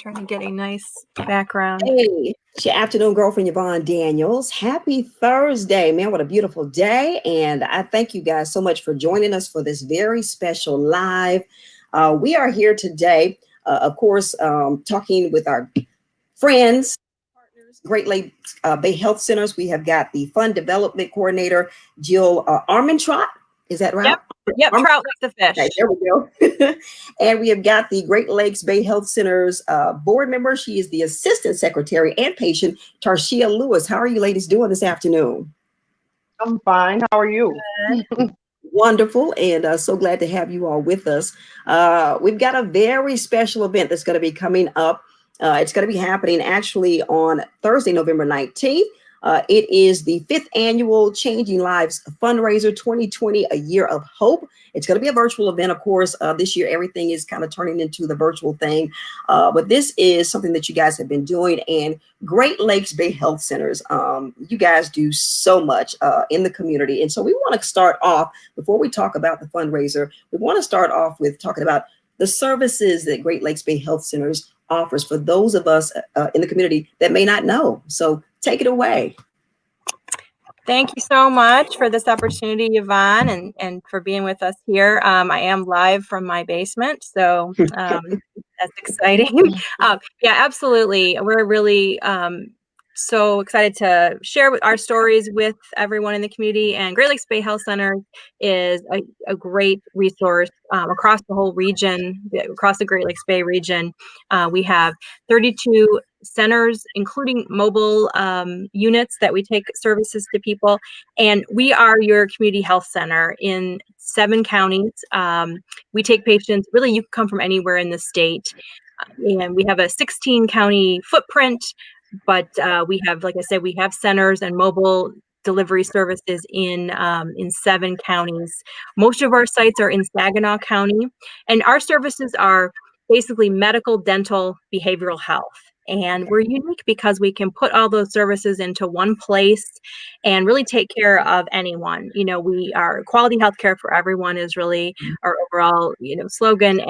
Trying to get a nice background. Hey, it's your afternoon girlfriend, Yvonne Daniels. Happy Thursday, man. What a beautiful day. And I thank you guys so much for joining us for this very special live. We are here today, of course, talking with our friends, partners, Great Lakes Bay Health Centers. We have got the Fund Development Coordinator, Jill Armentrout. Is that right? Yep, trout like the fish. Okay, there we go. And we have got the Great Lakes Bay Health Center's board member. She is the Assistant Secretary and patient, Tarshia Lewis. How are you ladies doing this afternoon? I'm fine. How are you? Wonderful, and so glad to have you all with us. We've got a very special event that's going to be coming up. It's going to be happening actually on Thursday, November 19th. It is the 5th annual Changing Lives Fundraiser 2020, a year of hope. It's going to be a virtual event, of course. This year, everything is kind of turning into the virtual thing. But this is something that you guys have been doing. And Great Lakes Bay Health Centers, you guys do so much in the community. And so we want to start off, before we talk about the fundraiser, we want to start off with talking about the services that Great Lakes Bay Health Centers offers for those of us in the community that may not know. So take it away. Thank you so much for this opportunity, Yvonne, and for being with us here. I am live from my basement, so that's exciting. Yeah, absolutely. We're really so excited to share our stories with everyone in the community, and Great Lakes Bay Health Center is a great resource across the whole region, across the Great Lakes Bay region. We have 32 centers, including mobile units that we take services to people, and we are your community health center in 7 counties. We take patients, really you can come from anywhere in the state, and we have a 16 county footprint. But we have, like I said, we have centers and mobile delivery services in 7 counties. Most of our sites are in Saginaw County, and our services are basically medical, dental, behavioral health. And we're unique because we can put all those services into one place and really take care of anyone. You know, we are quality healthcare for everyone is really our overall, slogan.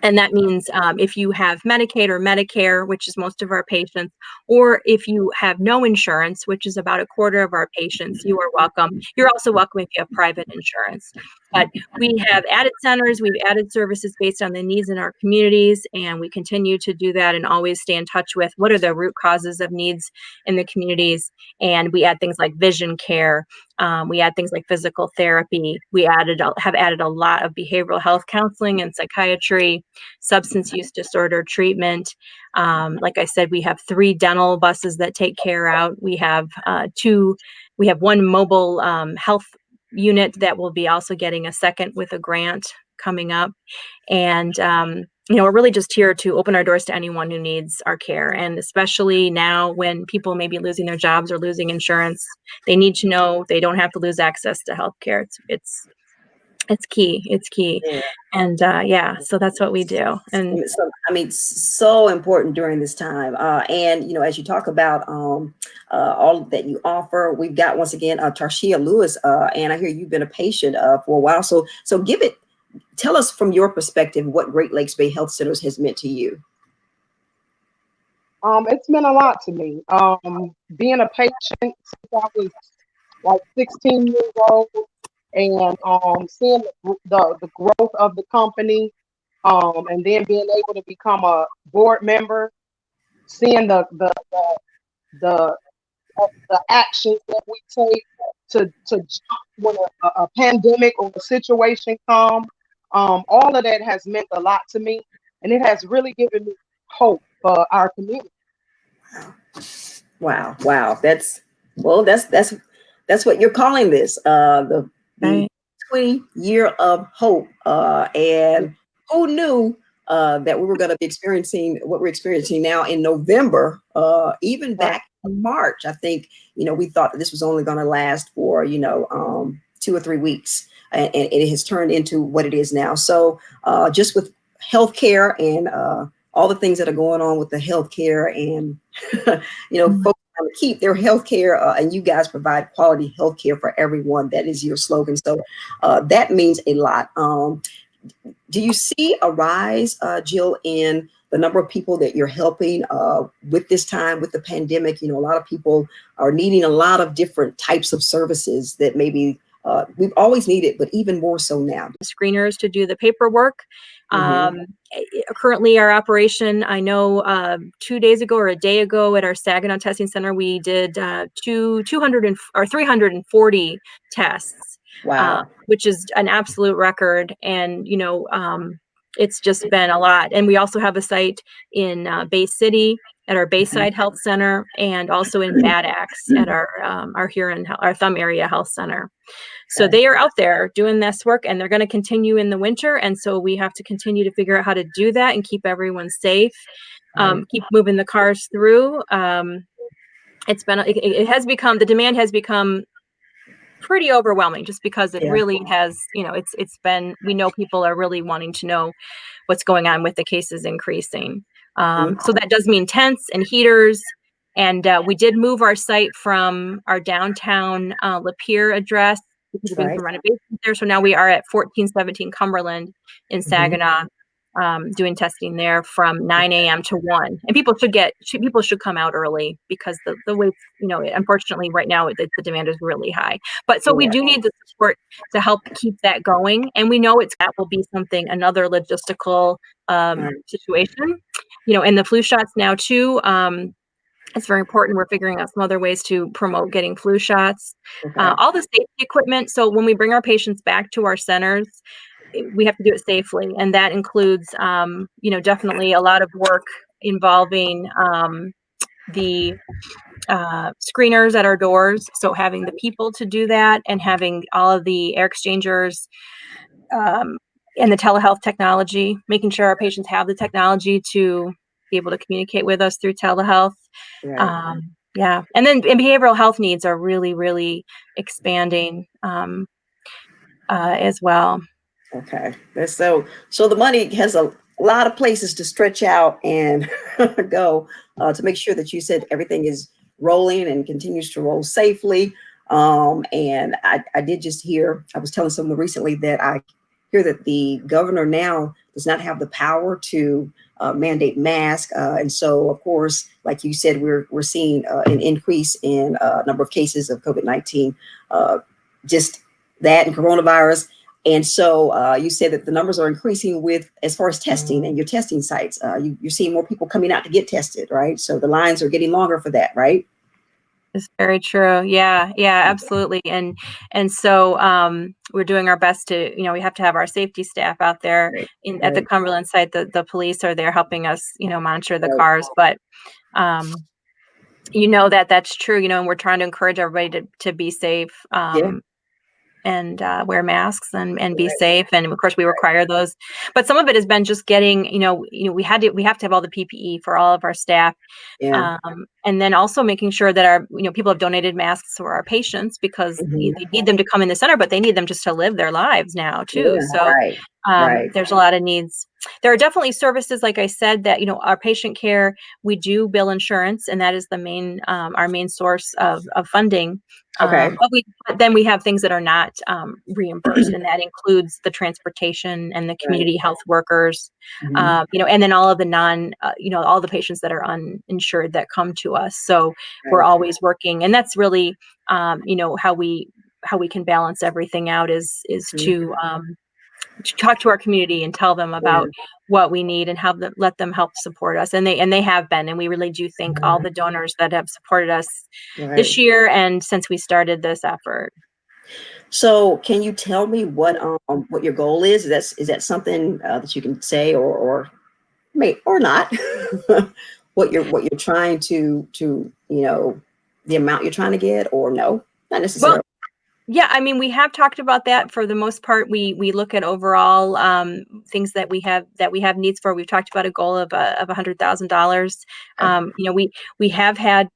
And that means if you have Medicaid or Medicare, which is most of our patients, or if you have no insurance, which is about 1/4 of our patients, you are welcome. You're also welcome if you have private insurance. But we have added centers, we've added services based on the needs in our communities, and we continue to do that and always stay in touch with what are the root causes of needs in the communities. And we add things like vision care. We add things like physical therapy. We have added a lot of behavioral health counseling and psychiatry, substance use disorder treatment. Like I said, we have 3 dental buses that take care out. We have 1 mobile health unit that will be also getting a second with a grant coming up. And we're really just here to open our doors to anyone who needs our care. And especially now when people may be losing their jobs or losing insurance, they need to know they don't have to lose access to healthcare. It's key. It's key. Yeah. And so that's what we do. And so, so important during this time. And, as you talk about all that you offer, we've got, once again, Tarshia Lewis, and I hear you've been a patient for a while. So tell us from your perspective what Great Lakes Bay Health Centers has meant to you. It's meant a lot to me. Being a patient since I was like 16 years old, and seeing the growth of the company, and then being able to become a board member, seeing the actions that we take to jump when a pandemic or a situation comes. All of that has meant a lot to me, and it has really given me hope for our community. Wow. That's what you're calling this, the 20-year of hope. And who knew that we were going to be experiencing what we're experiencing now in November, even back in March. I think, we thought that this was only going to last for, 2 or 3 weeks, and it has turned into what it is now. So just with healthcare and all the things that are going on with the healthcare and, folks trying to keep their healthcare, and you guys provide quality healthcare for everyone. That is your slogan. So that means a lot. Do you see a rise, Jill, in the number of people that you're helping with this time, with the pandemic. You know, a lot of people are needing a lot of different types of services that maybe we've always needed, but even more so now. Screeners to do the paperwork. Mm-hmm. Currently, our operation, I know 2 days ago or a day ago at our Saginaw Testing Center, we did 200 or 340 tests, Wow. which is an absolute record. And, it's just been a lot. And we also have a site in Bay City at our Bayside Health Center, and also in Bad Axe at our Huron, our Thumb Area Health Center. So they are out there doing this work, and they're going to continue in the winter. And so we have to continue to figure out how to do that and keep everyone safe, keep moving the cars through. It has become, the demand has become pretty overwhelming, just because it really has, it's been, we know people are really wanting to know what's going on with the cases increasing. So that does mean tents and heaters. And we did move our site from our downtown Lapeer address because we're doing some renovations there. So now we are at 1417 Cumberland in Saginaw, doing testing there from 9 a.m. to 1. And people should come out early, because the waits, unfortunately right now the demand is really high. But so we do need the support to help keep that going. And we know that will be another logistical situation, and the flu shots now too. It's very important. We're figuring out some other ways to promote getting flu shots, all the safety equipment. So when we bring our patients back to our centers, we have to do it safely. And that includes, definitely a lot of work involving the screeners at our doors. So having the people to do that, and having all of the air exchangers, and the telehealth technology, making sure our patients have the technology to be able to communicate with us through telehealth. Yeah. And then behavioral health needs are really, really expanding as well. Okay. So the money has a lot of places to stretch out and go to make sure that you said everything is rolling and continues to roll safely. And I did just hear, I was telling someone recently that I hear that the governor now does not have the power to mandate masks. And so, of course, like you said, we're seeing an increase in number of cases of COVID-19, just that and coronavirus. And so you said that the numbers are increasing with, as far as testing and your testing sites, you're seeing more people coming out to get tested, right? So the lines are getting longer for that, right? It's very true. Yeah, absolutely. And so we're doing our best to, we have to have our safety staff out there at the Cumberland site. The police are there helping us, monitor the cars. But that's true, and we're trying to encourage everybody to be safe. And wear masks and be safe. And of course we require those, but some of it has been just getting, we have to have all the PPE for all of our staff. And then also making sure that our, people have donated masks for our patients, because they need them to come in the center, but they need them just to live their lives now too. There's a lot of needs. There are definitely services, like I said, that, our patient care, we do bill insurance, and that is the main, our main source of funding. But then we have things that are not reimbursed, and that includes the transportation and the community health workers, and then all of the all the patients that are uninsured that come to us. So we're always working, and that's really, how we can balance everything out is to talk to our community and tell them about what we need, and let them help support us. And they have been, and we really do thank all the donors that have supported us this year and since we started this effort. So can you tell me what your goal is? Is that something that you can say or may or not? what you're trying to the amount you're trying to get, or no, not necessarily. Well, yeah, I mean, we have talked about that. For the most part, we look at overall things that we have needs for. We've talked about a goal of $100,000. We have had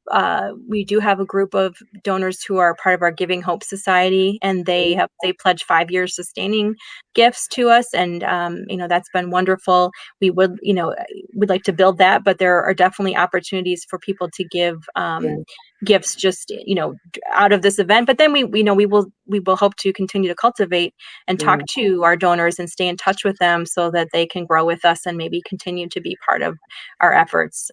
we do have a group of donors who are part of our Giving Hope Society, and they pledged 5 years sustaining gifts to us, and that's been wonderful. We would we'd like to build that, but there are definitely opportunities for people to give gifts just, out of this event. But then we will hope to continue to cultivate and talk to our donors and stay in touch with them so that they can grow with us and maybe continue to be part of our efforts.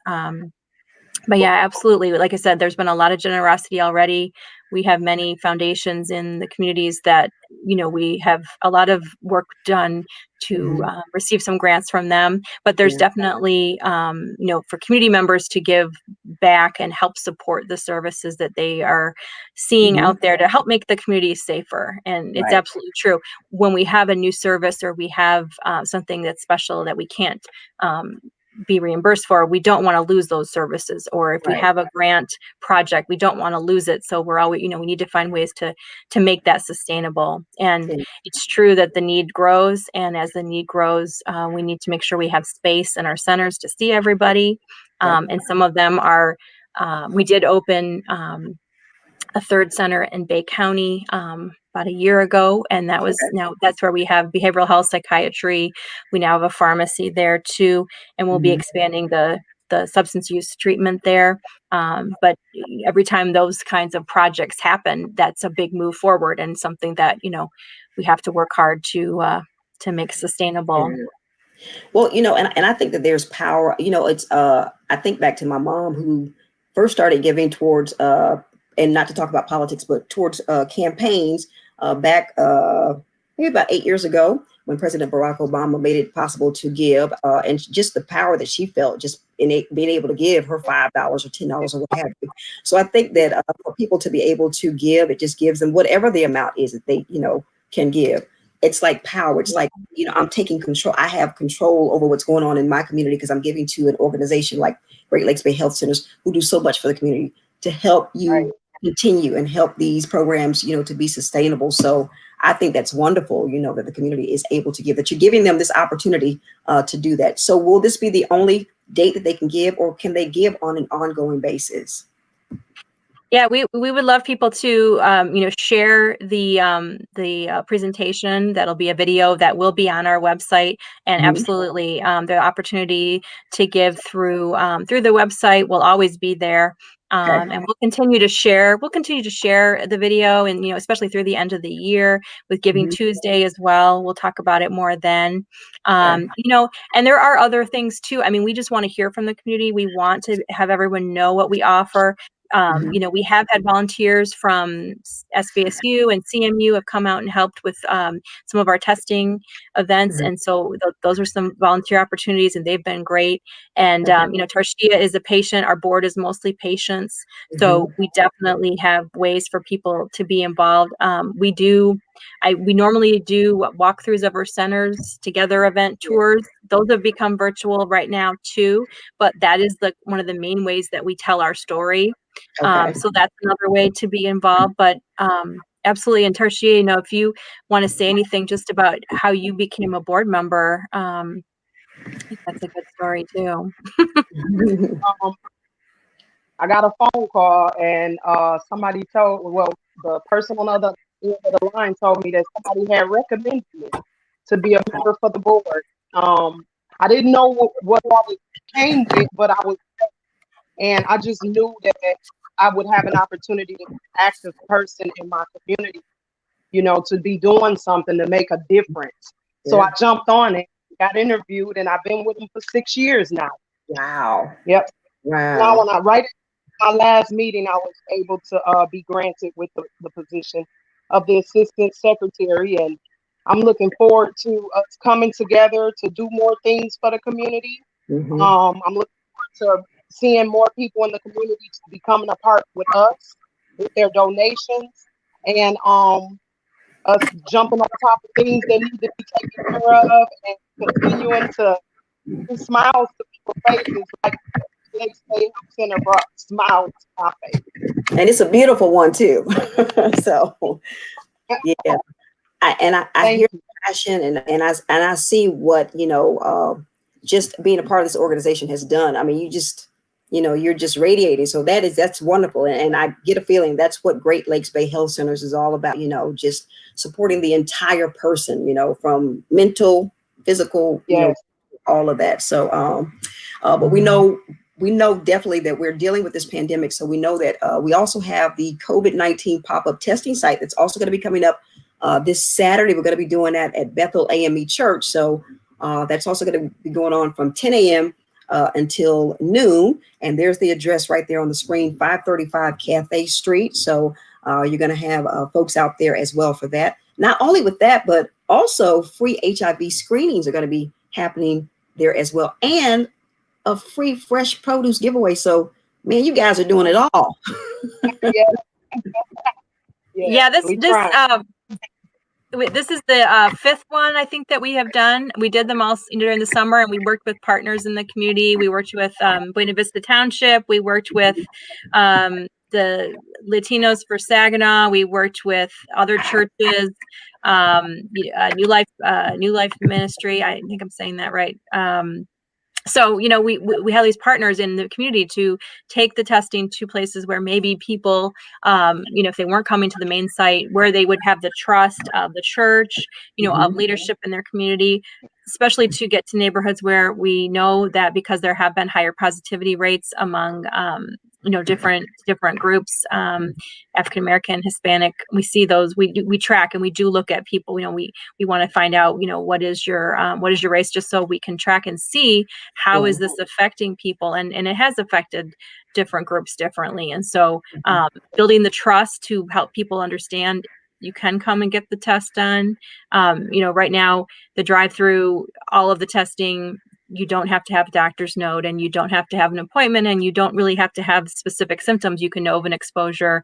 But yeah, absolutely. Like I said, there's been a lot of generosity already. We have many foundations in the communities that, we have a lot of work done to receive some grants from them. But there's definitely, for community members to give back and help support the services that they are seeing out there to help make the community safer. And it's absolutely true. When we have a new service or we have something that's special that we can't be reimbursed for, we don't want to lose those services. Or if we have a grant project, we don't want to lose it. So we're always, we need to find ways to make that sustainable. And it's true that the need grows, and as the need grows, we need to make sure we have space in our centers to see everybody. And some of them are, we did open a third center in Bay County about a year ago, and that was that's where we have behavioral health, psychiatry. We now have a pharmacy there too, and we'll be expanding the substance use treatment there. But every time those kinds of projects happen, that's a big move forward and something that we have to work hard to make sustainable. Well, and I think that there's power. It's I think back to my mom, who first started giving towards and not to talk about politics, but towards campaigns back maybe about 8 years ago, when President Barack Obama made it possible to give, and just the power that she felt just in being able to give her $5 or $10 or what have you. So I think that for people to be able to give, it just gives them whatever the amount is that they can give. It's like power. It's like, I'm taking control. I have control over what's going on in my community because I'm giving to an organization like Great Lakes Bay Health Centers, who do so much for the community to help you continue and help these programs, to be sustainable. So I think that's wonderful, that the community is able to give, that you're giving them this opportunity to do that. So will this be the only date that they can give, or can they give on an ongoing basis? Yeah, we would love people to share the presentation. That'll be a video that will be on our website, and absolutely the opportunity to give through the website will always be there. And we'll continue to share. We'll continue to share the video, and especially through the end of the year with Giving Tuesday as well. We'll talk about it more then. And there are other things too. I mean, we just want to hear from the community. We want to have everyone know what we offer. We have had volunteers from SBSU and CMU have come out and helped with some of our testing events. And so those are some volunteer opportunities, and they've been great. And, Tarshia is a patient. Our board is mostly patients. So we definitely have ways for people to be involved. We normally do walkthroughs of our centers, together event tours. Those have become virtual right now too, but that is one of the main ways that we tell our story. So that's another way to be involved. But absolutely. And Tarshia, if you want to say anything just about how you became a board member, I think that's a good story too. I got a phone call, and somebody the person on the other end of the line told me that somebody had recommended me to be a member for the board. I didn't know what all it came with, but and I just knew that I would have an opportunity to be an active person in my community, to be doing something to make a difference. So I jumped on it, got interviewed, and I've been with them for 6 years now. Wow. Yep. Wow. Now, right at my last meeting, I was able to be granted with the position of the assistant secretary, and I'm looking forward to us coming together to do more things for the community. I'm looking forward to seeing more people in the community to becoming a part with us with their donations, and us jumping on top of things that need to be taken care of, and continuing to bring smiles to people's faces, like Lakes Bay Health Center brought smiles to my face. And it's a beautiful one too. So yeah, I hear the passion, and I see what just being a part of this organization has done. I mean, you're just radiating. So that's wonderful. And I get a feeling that's what Great Lakes Bay Health Centers is all about, just supporting the entire person, from mental, physical, all of that. So, but we know we know definitely that we're dealing with this pandemic. So we know that we also have the COVID-19 pop-up testing site that's also going to be coming up this Saturday. We're going to be doing that at Bethel AME Church. So that's also going to be going on from 10 a.m. Until noon. And there's the address right there on the screen, 535 Cathay Street. So you're going to have folks out there as well for that. Not only with that, but also free HIV screenings are going to be happening there as well. And a free fresh produce giveaway. So, man, you guys are doing it all. Yeah, this is the fifth one I think that we have done. We did them all during the summer, and we worked with partners in the community. We worked with Buena Vista Township. We worked with the Latinos for Saginaw. We worked with other churches, New Life Ministry. I think I'm saying that right. So, you know, we have these partners in the community to take the testing to places where maybe people, you know, if they weren't coming to the main site, where they would have the trust of the church, you know, of leadership in their community, especially to get to neighborhoods where we know that because there have been higher positivity rates among, you know, different groups, African American, Hispanic. We see those. We track and we do look at people. You know, we want to find out, you know, what is your race, just so we can track and see how is this affecting people, and it has affected different groups differently. And so, building the trust to help people understand you can come and get the test done. You know, right now the drive-through, all of the testing, you don't have to have a doctor's note, and you don't have to have an appointment, and you don't really have to have specific symptoms. You can know of an exposure.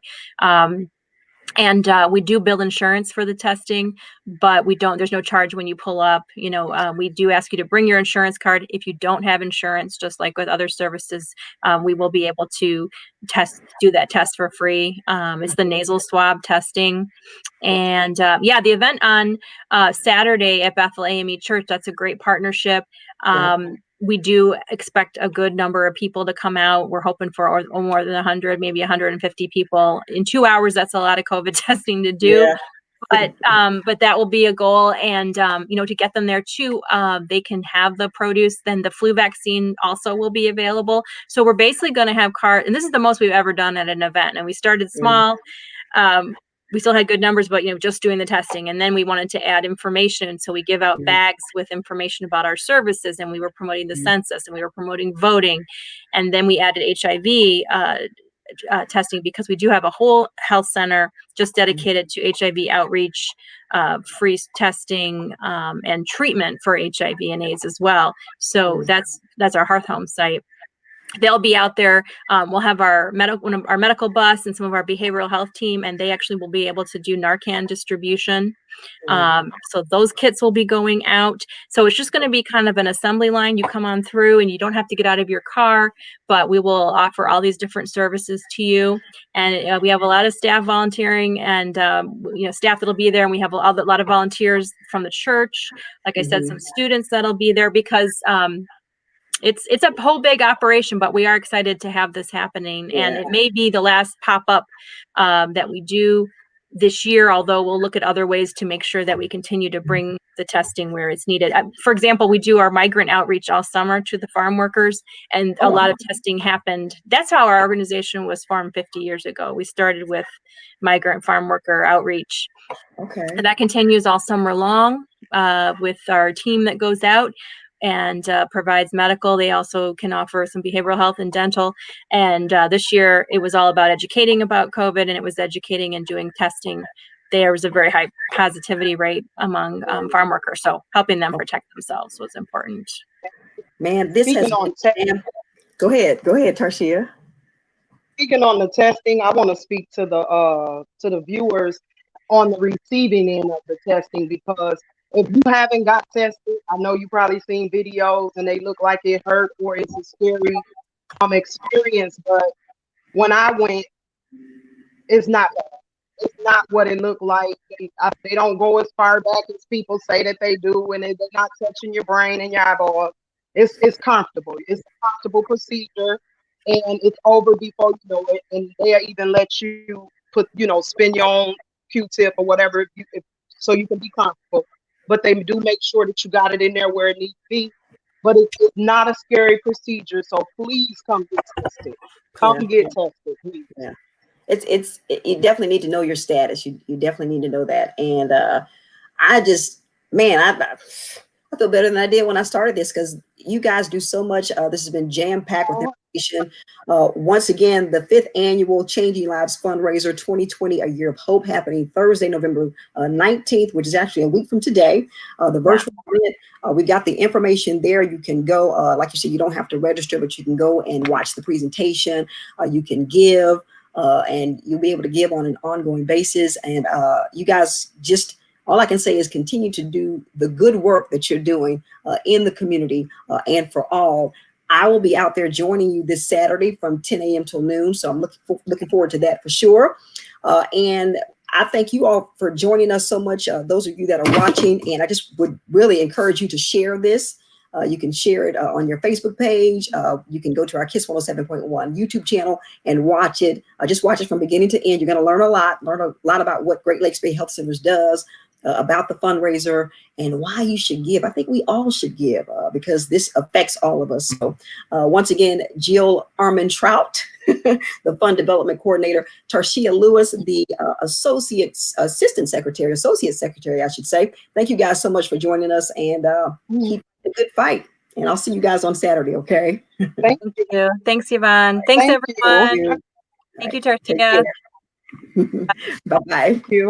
And we do bill insurance for the testing, but there's no charge when you pull up. You know, we do ask you to bring your insurance card. If you don't have insurance, just like with other services, we will be able to do that test for free. It's the nasal swab testing. And the event on Saturday at Bethel AME Church, that's a great partnership. We do expect a good number of people to come out. We're hoping for more than 100, maybe 150 people. In 2 hours, that's a lot of COVID testing to do. Yeah. But that will be a goal. And, you know, to get them there too, they can have the produce. Then the flu vaccine also will be available. So we're basically going to have and this is the most we've ever done at an event. And we started small. We still had good numbers, but, you know, just doing the testing. And then we wanted to add information. So we give out bags with information about our services, and we were promoting the census, and we were promoting voting. And then we added HIV testing, because we do have a whole health center just dedicated to HIV outreach, free testing, and treatment for HIV and AIDS as well. So that's our Hearth Home site. They'll be out there. We'll have our medical bus and some of our behavioral health team, and they actually will be able to do Narcan distribution. So those kits will be going out. So it's just going to be kind of an assembly line. You come on through, and you don't have to get out of your car, but we will offer all these different services to you. And we have a lot of staff volunteering, and you know, staff that'll be there. And we have a lot of volunteers from the church. Like I said, some students that'll be there, because it's a whole big operation, but we are excited to have this happening. And it may be the last pop-up that we do this year, although we'll look at other ways to make sure that we continue to bring the testing where it's needed. For example, we do our migrant outreach all summer to the farm workers, and a lot of testing happened. That's how our organization was formed 50 years ago. We started with migrant farm worker outreach. Okay. And that continues all summer long with our team that goes out and provides medical. They also can offer some behavioral health and dental. And this year, it was all about educating about COVID, and it was educating and doing testing. There was a very high positivity rate among farm workers, so helping them protect themselves was important. Man, this has been... Go ahead, Tarshia. Speaking on the testing, I want to speak to the viewers on the receiving end of the testing, because if you haven't got tested, I know you probably seen videos and they look like it hurt or it's a scary experience. But when I went, it's not what it looked like. They don't go as far back as people say that they do, and they're not touching your brain and your eyeballs. It's comfortable. It's a comfortable procedure, and it's over before you know it. And they'll even let you put, spin your own Q-tip or whatever, so you can be comfortable. But they do make sure that you got it in there where it needs to be. but it's not a scary procedure. So please come get tested. Come get tested, please. Yeah. You definitely need to know your status. You definitely need to know that. And I just, man, I feel better than I did when I started this, because you guys do so much. This has been jam-packed with information. Once again, the 5th annual Changing Lives Fundraiser 2020, A Year of Hope, happening Thursday, November 19th, which is actually a week from today. The virtual event, we got the information there. You can go, like you said, you don't have to register, but you can go and watch the presentation. You can give, and you'll be able to give on an ongoing basis. And you guys, just all I can say is continue to do the good work that you're doing in the community and for all. I will be out there joining you this Saturday from 10 a.m. till noon. So I'm looking forward to that for sure. And I thank you all for joining us so much, those of you that are watching. And I just would really encourage you to share this. You can share it on your Facebook page. You can go to our KISS 107.1 YouTube channel and watch it. Just watch it from beginning to end. You're going to learn a lot about what Great Lakes Bay Health Centers does, about the fundraiser, and why you should give. I think we all should give because this affects all of us. So once again, Jill Armand-Trout, the Fund Development Coordinator, Tarshia Lewis, the Associate Secretary, I should say. Thank you guys so much for joining us, and keep a good fight. And I'll see you guys on Saturday, okay? Thank you. Thanks, Yvonne. Thanks, everyone. You. Thank you, Tarshia. Bye-bye. Thank you.